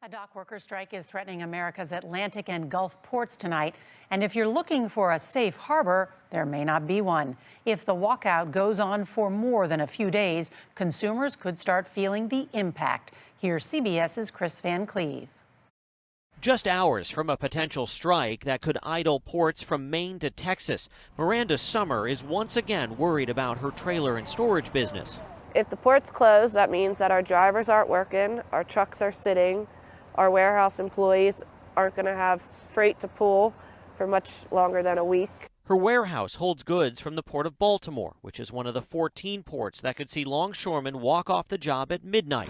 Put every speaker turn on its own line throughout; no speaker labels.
A dock worker strike is threatening America's Atlantic and Gulf ports tonight. And if you're looking for a safe harbor, there may not be one. If the walkout goes on for more than a few days, consumers could start feeling the impact. Here's CBS's Chris Van Cleve.
Just hours from a potential strike that could idle ports from Maine to Texas, Miranda Summer is once again worried about her trailer and storage business.
If the port's closed, that means that our drivers aren't working, our trucks are sitting, our warehouse employees aren't going to have freight to pull for much longer than a week.
Her warehouse holds goods from the Port of Baltimore, which is one of the 14 ports that could see longshoremen walk off the job at midnight.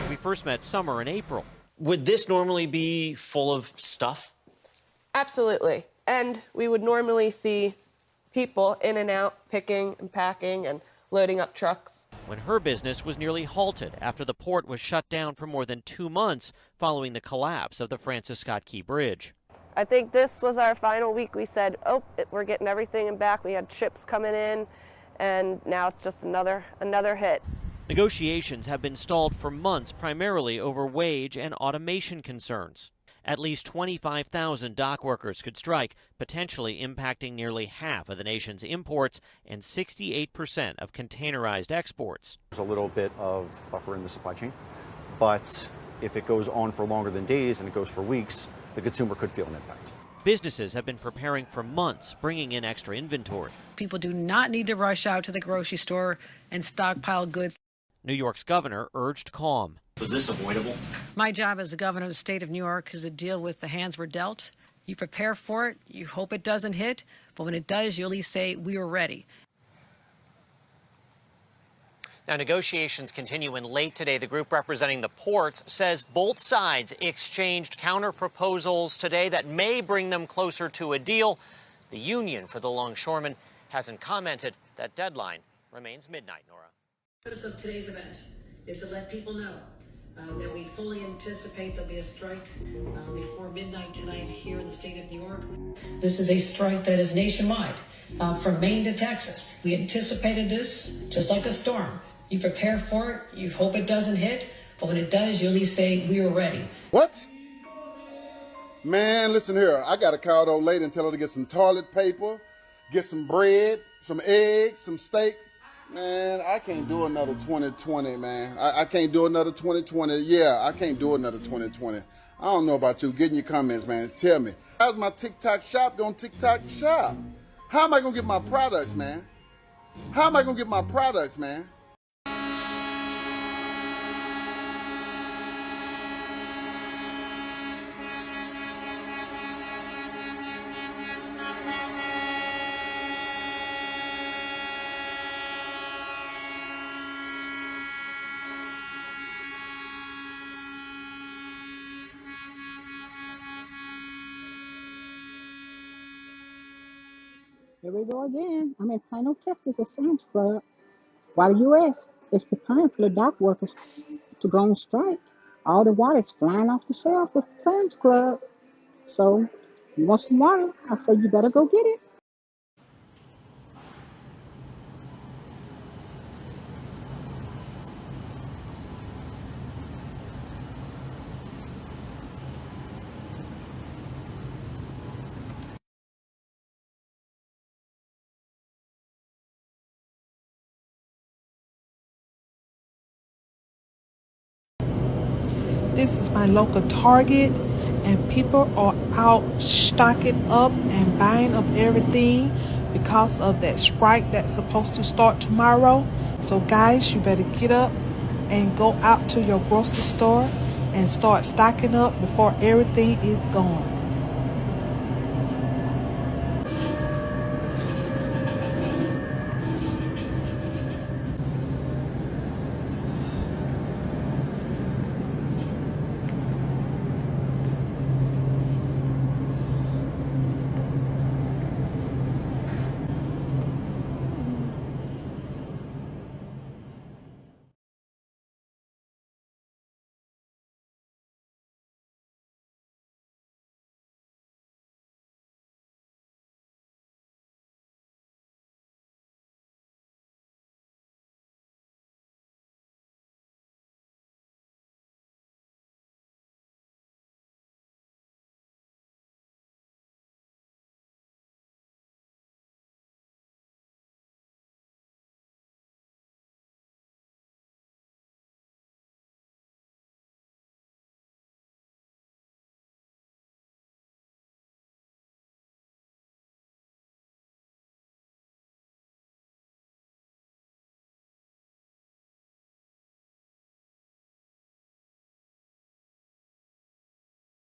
We first met Summer in April.
Would this normally be full of stuff?
Absolutely. And we would normally see people in and out picking and packing and loading up trucks.
When her business was nearly halted after the port was shut down for more than 2 months following the collapse of the Francis Scott Key Bridge.
I think this was our final week. We said, oh, we're getting everything back. We had ships coming in, and now it's just another hit.
Negotiations have been stalled for months, primarily over wage and automation concerns. At least 25,000 dock workers could strike, potentially impacting nearly half of the nation's imports and 68% of containerized exports.
There's a little bit of buffer in the supply chain, but if it goes on for longer than days and it goes for weeks, the consumer could feel an impact.
Businesses have been preparing for months, bringing in extra inventory.
People do not need to rush out to the grocery store and stockpile goods.
New York's governor urged calm.
Was this avoidable?
My job as the governor of the state of New York is to deal with the hands we're dealt. You prepare for it, you hope it doesn't hit, but when it does, you at least say, we were ready.
Now, negotiations continue, and late today, the group representing the ports says both sides exchanged counter proposals today that may bring them closer to a deal. The union for the longshoremen hasn't commented. That deadline remains midnight, Nora.
The purpose of today's event is to let people know that we fully anticipate there'll be a strike before midnight tonight here in the state of New York. This is a strike that is nationwide, from Maine to Texas. We anticipated this just like a storm. You prepare for it, you hope it doesn't hit, but when it does, you at least say, we were ready.
What? Man, listen here. I got to call the old lady and tell her to get some toilet paper, get some bread, some eggs, some steak. Man, I can't do another 2020, man. I can't do another 2020. Yeah, I can't do another 2020. I don't know about you. Get in your comments, man. Tell me. How's my TikTok shop going to TikTok shop? How am I going to get my products, man? How am I going to get my products, man?
Here we go again. I'm in Plano, Texas at Sam's Club. While the U.S. is preparing for the dock workers to go on strike, all the water is flying off the shelf of Sam's Club. So, you want some water? I say you better go get it.
This is my local Target, and people are out stocking up and buying up everything because of that strike that's supposed to start tomorrow. So guys, you better get up and go out to your grocery store and start stocking up before everything is gone.